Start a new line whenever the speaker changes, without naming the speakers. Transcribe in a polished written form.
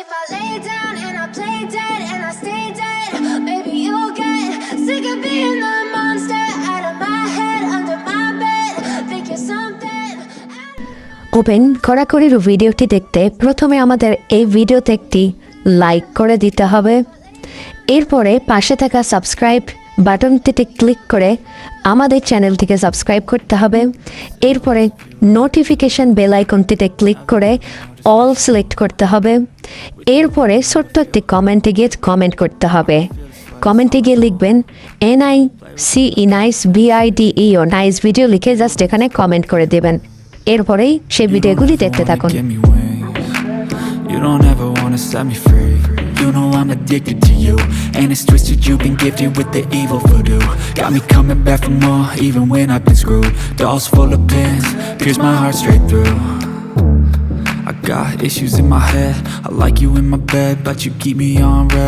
if I lay down and I play dead and I stay dead, maybe you'll get sick of being the monster out of my head, under my bed. Think you're something.
Open কড়াকড়ির ভিডিওটি দেখতে প্রথমে আমাদের এই ভিডিওতে একটি like করে দিতে হবে। এরপরে পাশে থাকা সাবস্ক্রাইব বাটনটিতে ক্লিক করে আমাদের চ্যানেলটিকে সাবস্ক্রাইব করতে হবে। এরপরে নোটিফিকেশন বেল আইকনটিতে ক্লিক করে অল সিলেক্ট করতে হবে। এরপরে ছোট্ট একটি কমেন্টে গিয়ে কমেন্ট করতে হবে। কমেন্টে গিয়ে লিখবেন NICE nice VIDEO nice video লিখে জাস্ট এখানে কমেন্ট করে দেবেন। এরপরেই সেই ভিডিওগুলি দেখতে থাকুন।
You don't ever wanna set me free. You know I'm addicted to you, and it's twisted. You've been gifted with the evil voodoo. Got me coming back for more, even when I've been screwed. Dolls full of pins, pierce my heart straight through. I got issues in my head. I like you in my bed, but you keep me on red.